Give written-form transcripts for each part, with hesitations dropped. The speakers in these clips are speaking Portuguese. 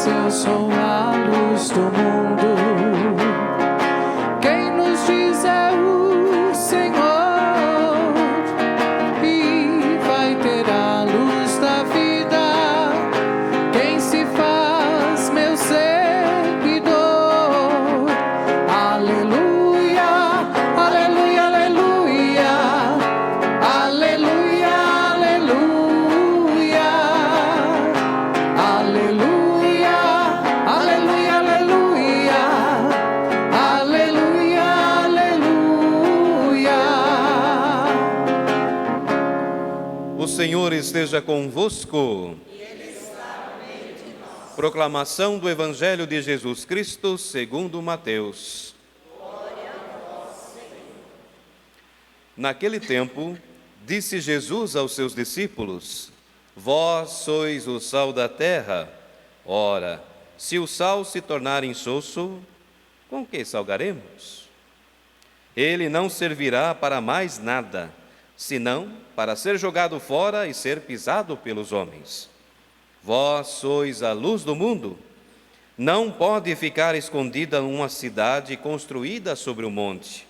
eu sou a luz do mundo. Quem nos diz é o Senhor, e vai ter a luz da vida. Quem se faz meu seguidor. Aleluia, aleluia, aleluia. Aleluia, aleluia. Aleluia, aleluia, aleluia. Aleluia, aleluia. O Senhor esteja convosco. Proclamação do Evangelho de Jesus Cristo segundo Mateus. Naquele tempo, disse Jesus aos seus discípulos: Vós sois o sal da terra. Ora, se o sal se tornar insosso, com que salgaremos? Ele não servirá para mais nada, senão para ser jogado fora e ser pisado pelos homens. Vós sois a luz do mundo. Não pode ficar escondida uma cidade construída sobre um monte.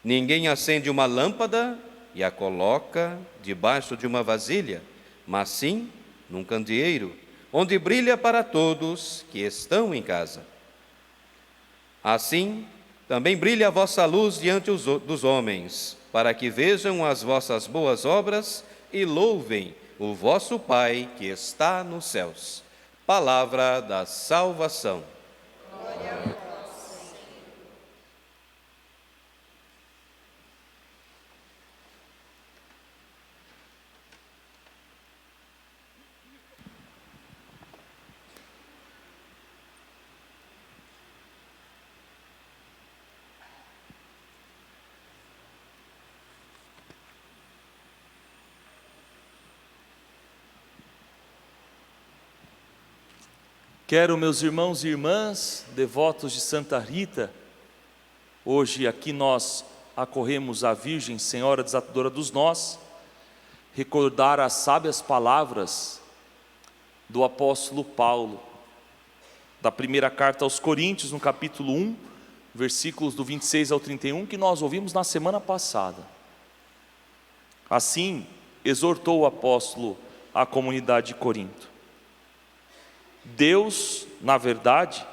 Ninguém acende uma lâmpada e a coloca debaixo de uma vasilha, mas sim num candeeiro, onde brilha para todos que estão em casa. Assim, também brilha a vossa luz diante dos homens, para que vejam as vossas boas obras e louvem o vosso Pai que está nos céus. Palavra da salvação. Glória a vós, Senhor. Quero, meus irmãos e irmãs, devotos de Santa Rita, hoje aqui nós acorremos à Virgem Senhora Desatadora dos Nós, recordar as sábias palavras do apóstolo Paulo, da primeira carta aos Coríntios, no capítulo 1, versículos do 26 ao 31, que nós ouvimos na semana passada. Assim, exortou o apóstolo a comunidade de Corinto. Deus, na verdade,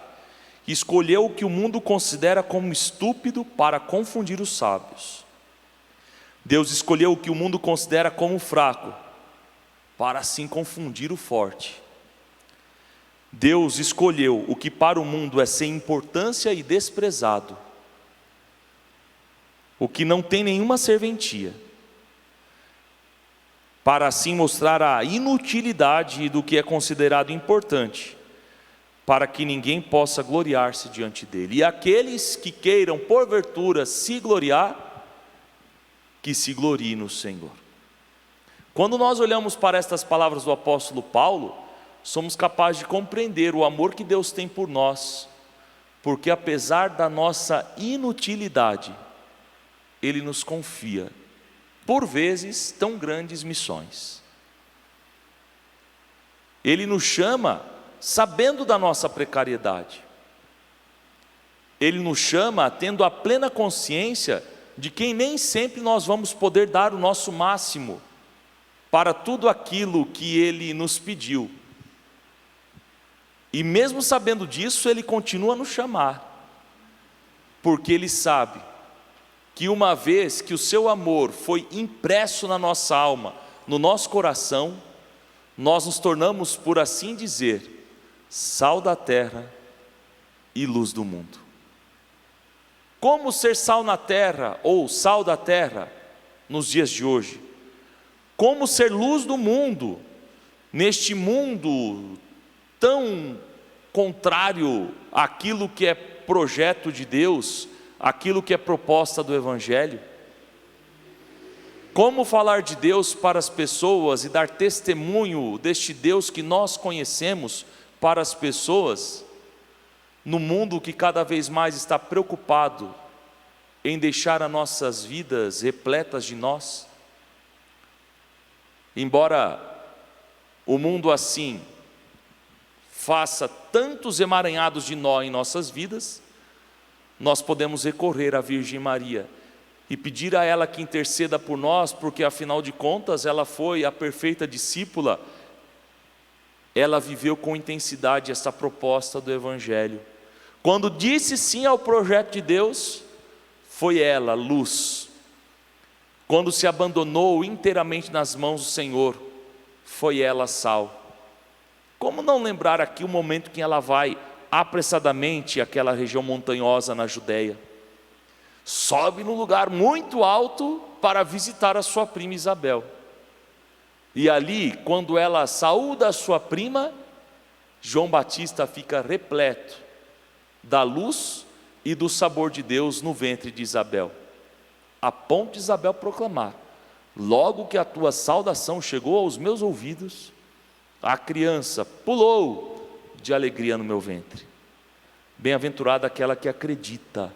escolheu o que o mundo considera como estúpido para confundir os sábios. Deus escolheu o que o mundo considera como fraco, para assim confundir o forte. Deus escolheu o que para o mundo é sem importância e desprezado, o que não tem nenhuma serventia, para assim mostrar a inutilidade do que é considerado importante, para que ninguém possa gloriar-se diante dele. E aqueles que queiram, porventura, se gloriar, que se gloriem no Senhor. Quando nós olhamos para estas palavras do apóstolo Paulo, somos capazes de compreender o amor que Deus tem por nós, porque apesar da nossa inutilidade, Ele nos confia, por vezes, tão grandes missões. Ele nos chama sabendo da nossa precariedade. Ele nos chama tendo a plena consciência de que nem sempre nós vamos poder dar o nosso máximo para tudo aquilo que Ele nos pediu. E mesmo sabendo disso, Ele continua a nos chamar, porque Ele sabe que uma vez que o seu amor foi impresso na nossa alma, no nosso coração, nós nos tornamos, por assim dizer, sal da terra e luz do mundo. Como ser sal na terra ou sal da terra nos dias de hoje? Como ser luz do mundo neste mundo tão contrário àquilo que é projeto de Deus, aquilo que é proposta do Evangelho? Como falar de Deus para as pessoas e dar testemunho deste Deus que nós conhecemos para as pessoas, no mundo que cada vez mais está preocupado em deixar as nossas vidas repletas de nós? Embora o mundo assim faça tantos emaranhados de nó em nossas vidas, nós podemos recorrer à Virgem Maria e pedir a ela que interceda por nós, porque afinal de contas ela foi a perfeita discípula, ela viveu com intensidade essa proposta do Evangelho. Quando disse sim ao projeto de Deus, foi ela, luz. Quando se abandonou inteiramente nas mãos do Senhor, foi ela, sal. Como não lembrar aqui o momento que ela vai apressadamente àquela região montanhosa na Judéia? Sobe num lugar muito alto para visitar a sua prima Isabel. E ali, quando ela saúda a sua prima, João Batista fica repleto da luz e do sabor de Deus no ventre de Isabel, a ponto de Isabel proclamar: logo que a tua saudação chegou aos meus ouvidos, a criança pulou de alegria no meu ventre. Bem-aventurada aquela que acredita,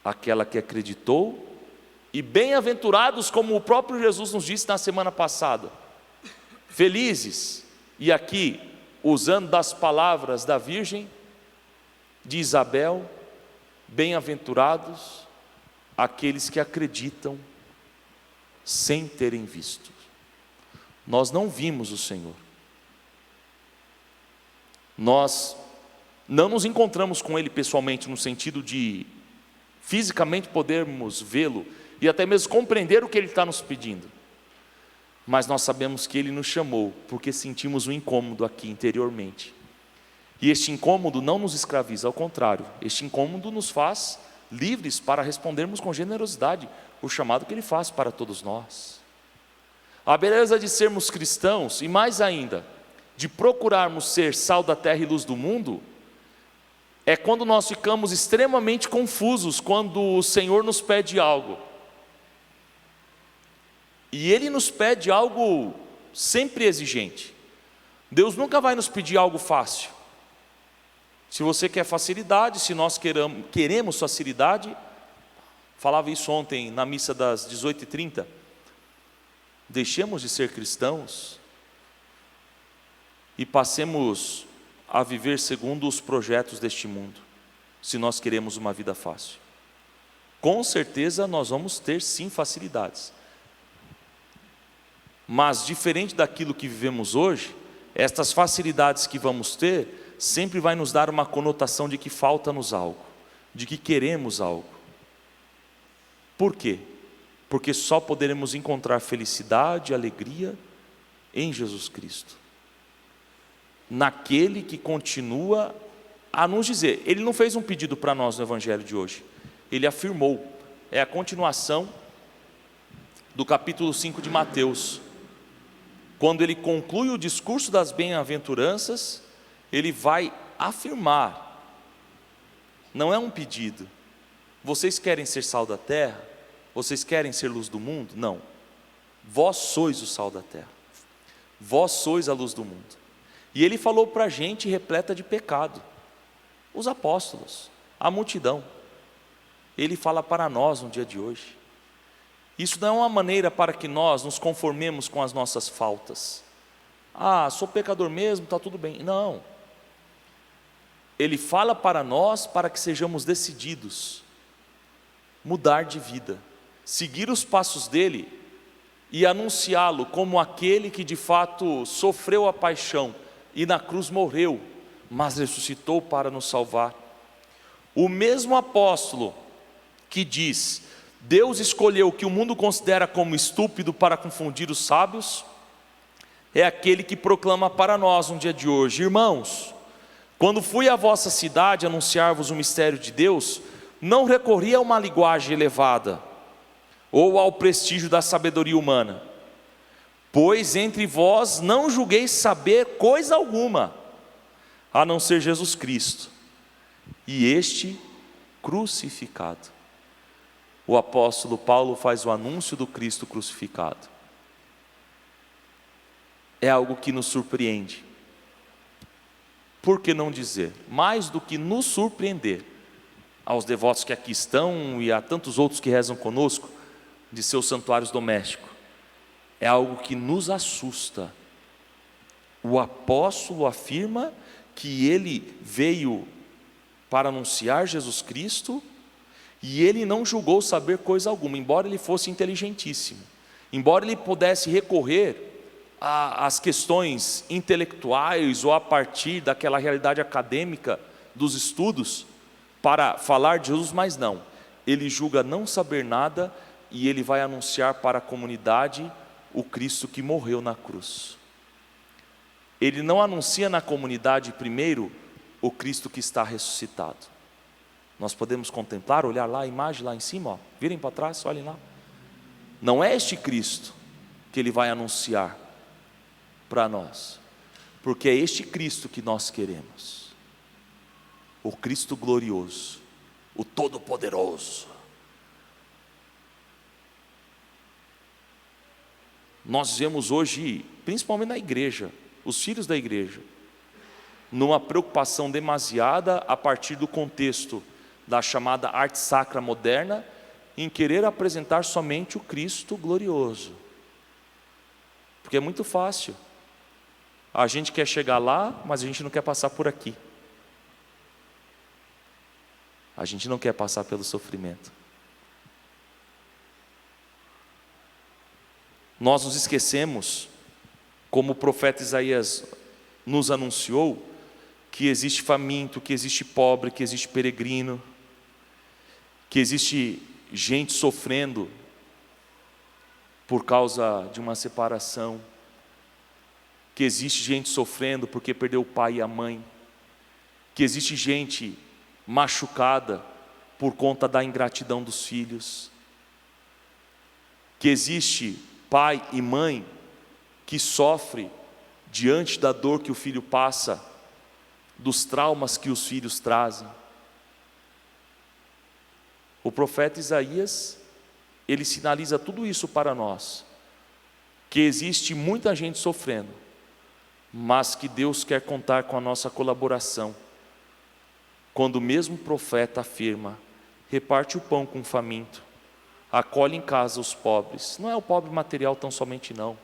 aquela que acreditou, e bem-aventurados, como o próprio Jesus nos disse na semana passada, felizes, e aqui, usando das palavras da Virgem, de Isabel, bem-aventurados aqueles que acreditam sem terem visto. Nós não vimos o Senhor, nós não nos encontramos com Ele pessoalmente, no sentido de fisicamente podermos vê-lo e até mesmo compreender o que Ele está nos pedindo, mas nós sabemos que Ele nos chamou porque sentimos um incômodo aqui interiormente, e este incômodo não nos escraviza, ao contrário, este incômodo nos faz livres para respondermos com generosidade o chamado que Ele faz para todos nós. A beleza de sermos cristãos, e mais ainda, de procurarmos ser sal da terra e luz do mundo, é quando nós ficamos extremamente confusos quando o Senhor nos pede algo. E Ele nos pede algo sempre exigente. Deus nunca vai nos pedir algo fácil. Se você quer facilidade, se nós queremos facilidade, falava isso ontem na missa das 18h30, deixemos de ser cristãos e passemos a viver segundo os projetos deste mundo, se nós queremos uma vida fácil. Com certeza nós vamos ter sim facilidades, mas diferente daquilo que vivemos hoje, estas facilidades que vamos ter sempre vai nos dar uma conotação de que falta-nos algo, de que queremos algo. Por quê? Porque só poderemos encontrar felicidade e alegria em Jesus Cristo, naquele que continua a nos dizer. Ele não fez um pedido para nós no Evangelho de hoje, Ele afirmou. É a continuação do capítulo 5 de Mateus. Quando Ele conclui o discurso das bem-aventuranças, Ele vai afirmar, não é um pedido. Vocês querem ser sal da terra? Vocês querem ser luz do mundo? Não. Vós sois o sal da terra. Vós sois a luz do mundo. E Ele falou para a gente repleta de pecado. Os apóstolos, a multidão. Ele fala para nós no dia de hoje. Isso não é uma maneira para que nós nos conformemos com as nossas faltas. Ah, sou pecador mesmo, está tudo bem. Não. Ele fala para nós para que sejamos decididos, mudar de vida, seguir os passos dele e anunciá-lo como aquele que de fato sofreu a paixão e na cruz morreu, mas ressuscitou para nos salvar. O mesmo apóstolo que diz: Deus escolheu o que o mundo considera como estúpido para confundir os sábios, é aquele que proclama para nós no dia de hoje: irmãos, quando fui à vossa cidade anunciar-vos o mistério de Deus, não recorri a uma linguagem elevada, ou ao prestígio da sabedoria humana, pois entre vós não julgueis saber coisa alguma, a não ser Jesus Cristo, e este crucificado. O apóstolo Paulo faz o anúncio do Cristo crucificado. É algo que nos surpreende. Por que não dizer, mais do que nos surpreender, aos devotos que aqui estão e a tantos outros que rezam conosco, de seus santuários domésticos, é algo que nos assusta. O apóstolo afirma que ele veio para anunciar Jesus Cristo e ele não julgou saber coisa alguma, embora ele fosse inteligentíssimo, embora ele pudesse recorrer às questões intelectuais ou a partir daquela realidade acadêmica dos estudos para falar de Jesus, mas não, ele julga não saber nada e ele vai anunciar para a comunidade o Cristo que morreu na cruz. Ele não anuncia na comunidade primeiro o Cristo que está ressuscitado. Nós podemos contemplar, olhar lá a imagem lá em cima, ó. Virem para trás, olhem lá. Não é este Cristo que ele vai anunciar para nós, porque é este Cristo que nós queremos, o Cristo glorioso, o Todo-Poderoso. Nós vemos hoje, principalmente na igreja, os filhos da igreja, numa preocupação demasiada a partir do contexto da chamada arte sacra moderna, em querer apresentar somente o Cristo glorioso, porque é muito fácil, a gente quer chegar lá, mas a gente não quer passar por aqui, a gente não quer passar pelo sofrimento. Nós nos esquecemos, como o profeta Isaías nos anunciou, que existe faminto, que existe pobre, que existe peregrino, que existe gente sofrendo por causa de uma separação, que existe gente sofrendo porque perdeu o pai e a mãe, que existe gente machucada por conta da ingratidão dos filhos, que existe pai e mãe que sofre diante da dor que o filho passa, dos traumas que os filhos trazem. O profeta Isaías, ele sinaliza tudo isso para nós, que existe muita gente sofrendo, mas que Deus quer contar com a nossa colaboração, quando o mesmo profeta afirma: reparte o pão com o faminto, acolhe em casa os pobres. Não é o pobre material tão somente não,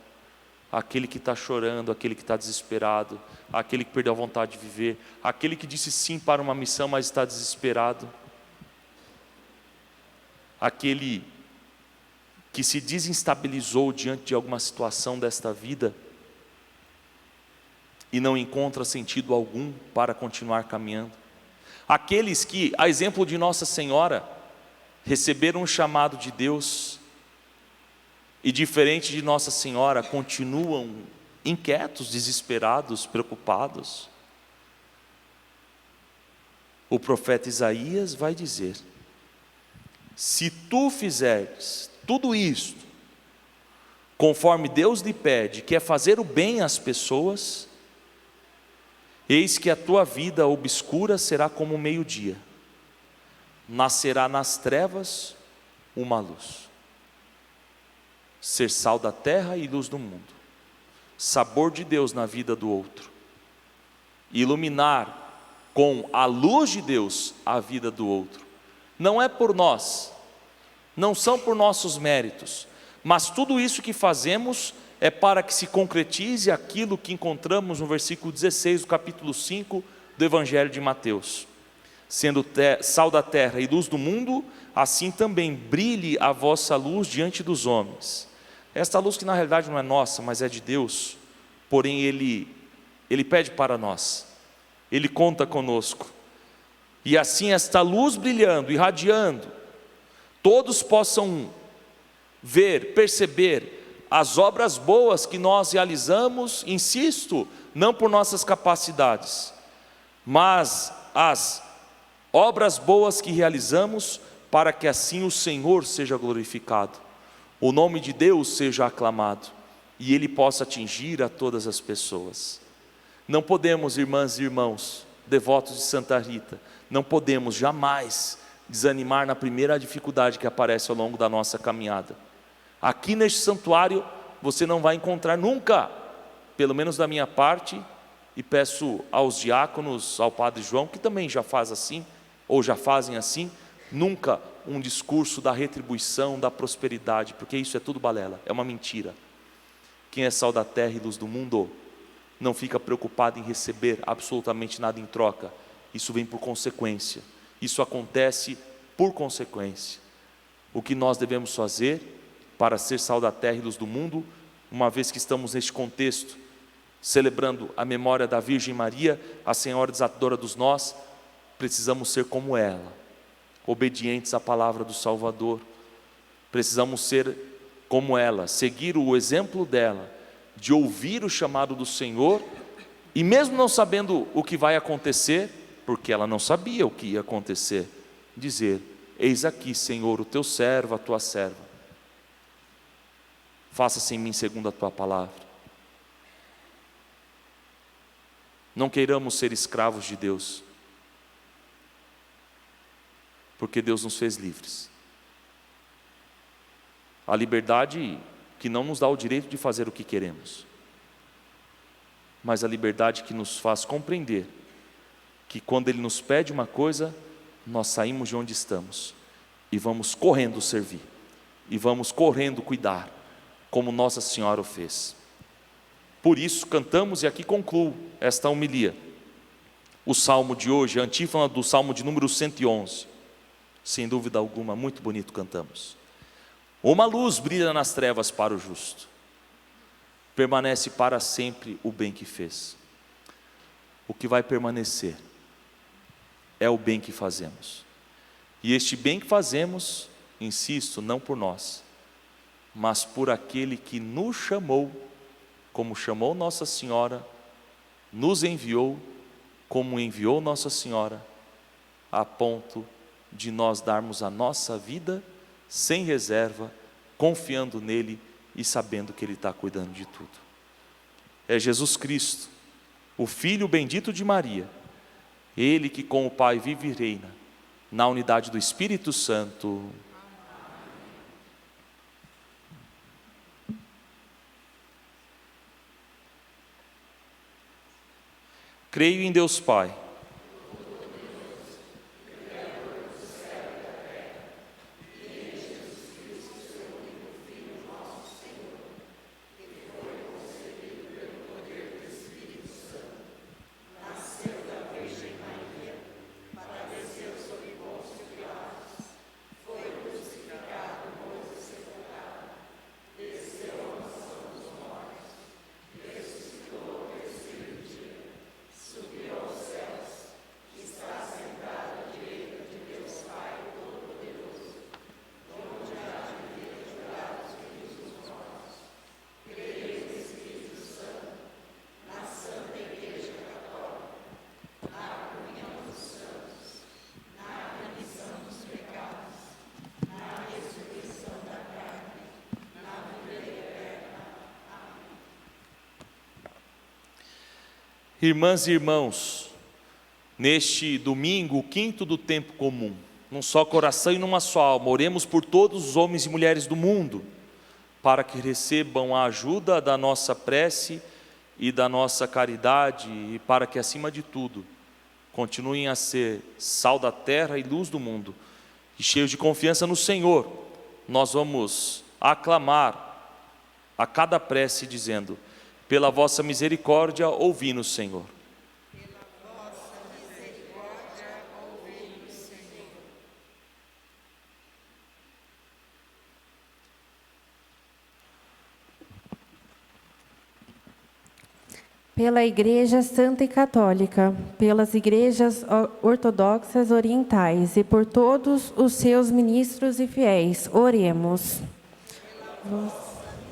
aquele que está chorando, aquele que está desesperado, aquele que perdeu a vontade de viver, aquele que disse sim para uma missão, mas está desesperado, aquele que se desestabilizou diante de alguma situação desta vida e não encontra sentido algum para continuar caminhando, aqueles que, a exemplo de Nossa Senhora, receberam um chamado de Deus e, diferente de Nossa Senhora, continuam inquietos, desesperados, preocupados. O profeta Isaías vai dizer: se tu fizeres tudo isto, conforme Deus lhe pede, que é fazer o bem às pessoas, eis que a tua vida obscura será como o meio-dia, nascerá nas trevas uma luz. Ser sal da terra e luz do mundo, sabor de Deus na vida do outro, iluminar com a luz de Deus a vida do outro. Não é por nós, não são por nossos méritos, mas tudo isso que fazemos é para que se concretize aquilo que encontramos no versículo 16 do capítulo 5 do Evangelho de Mateus: sendo sal da terra e luz do mundo, assim também brilhe a vossa luz diante dos homens. Esta luz que na realidade não é nossa, mas é de Deus, porém Ele pede para nós, Ele conta conosco, e assim esta luz brilhando, irradiando, todos possam ver, perceber as obras boas que nós realizamos, insisto, não por nossas capacidades, mas as obras boas que realizamos para que assim o Senhor seja glorificado, o nome de Deus seja aclamado e Ele possa atingir a todas as pessoas. Não podemos, irmãs e irmãos, devotos de Santa Rita, não podemos jamais desanimar na primeira dificuldade que aparece ao longo da nossa caminhada. Aqui neste santuário você não vai encontrar nunca, pelo menos da minha parte, e peço aos diáconos, ao Padre João, que também já faz assim, ou já fazem assim, nunca um discurso da retribuição, da prosperidade, porque isso é tudo balela, é uma mentira. Quem é sal da terra e luz do mundo não fica preocupado em receber absolutamente nada em troca. Isso vem por consequência, isso acontece por consequência. O que nós devemos fazer para ser sal da terra e luz do mundo, uma vez que estamos neste contexto, celebrando a memória da Virgem Maria, a Senhora desatadora dos nós, precisamos ser como ela, obedientes à palavra do Salvador. Precisamos ser como ela, seguir o exemplo dela, de ouvir o chamado do Senhor, e mesmo não sabendo o que vai acontecer, porque ela não sabia o que ia acontecer, dizer: eis aqui, Senhor, o teu servo, a tua serva, faça-se em mim segundo a tua palavra. Não queiramos ser escravos de Deus, porque Deus nos fez livres. A liberdade que não nos dá o direito de fazer o que queremos, mas a liberdade que nos faz compreender que quando Ele nos pede uma coisa, nós saímos de onde estamos e vamos correndo servir, e vamos correndo cuidar, como Nossa Senhora o fez. Por isso cantamos, e aqui concluo esta homilia, o salmo de hoje, a antífona do salmo de número 111, sem dúvida alguma, muito bonito cantamos. Uma luz brilha nas trevas para o justo, permanece para sempre o bem que fez. O que vai permanecer é o bem que fazemos, e este bem que fazemos, insisto, não por nós, mas por aquele que nos chamou, como chamou Nossa Senhora, nos enviou, como enviou Nossa Senhora, a ponto de nós darmos a nossa vida sem reserva, confiando nele e sabendo que Ele está cuidando de tudo. É Jesus Cristo, o Filho bendito de Maria, Ele que com o Pai vive e reina, na unidade do Espírito Santo. Creio em Deus Pai, irmãs e irmãos, neste domingo, o quinto do tempo comum, num só coração e numa só alma, oremos por todos os homens e mulheres do mundo, para que recebam a ajuda da nossa prece e da nossa caridade, e para que, acima de tudo, continuem a ser sal da terra e luz do mundo. E cheios de confiança no Senhor, nós vamos aclamar a cada prece dizendo: pela vossa misericórdia, ouvi-nos, Senhor. Pela vossa misericórdia, ouvi-nos, Senhor. Pela Igreja Santa e Católica, pelas igrejas ortodoxas orientais e por todos os seus ministros e fiéis, oremos.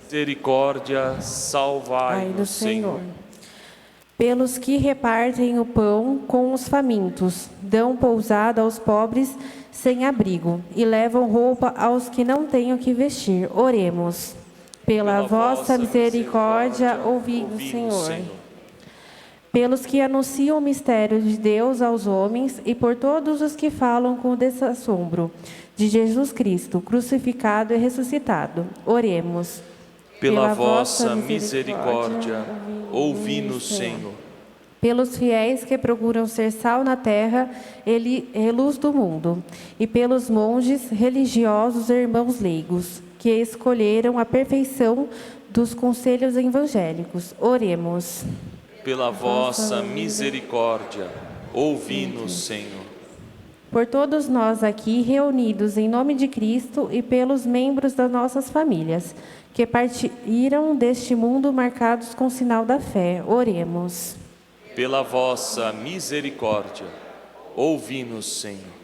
Misericórdia, salvai-nos, Senhor. Pelos que repartem o pão com os famintos, dão pousada aos pobres sem abrigo e levam roupa aos que não têm o que vestir, oremos. Pela vossa misericórdia, ouvi-nos, Senhor. Pelos que anunciam o mistério de Deus aos homens e por todos os que falam com desassombro de Jesus Cristo, crucificado e ressuscitado, oremos. Pela vossa misericórdia, ouvi-nos, Senhor. Pelos fiéis que procuram ser sal na terra e luz do mundo, e pelos monges religiosos e irmãos leigos, que escolheram a perfeição dos conselhos evangélicos, oremos. Pela vossa misericórdia, ouvi-nos, Senhor. Por todos nós aqui reunidos em nome de Cristo e pelos membros das nossas famílias, que partiram deste mundo marcados com o sinal da fé. Oremos. Pela vossa misericórdia, ouvi-nos, Senhor.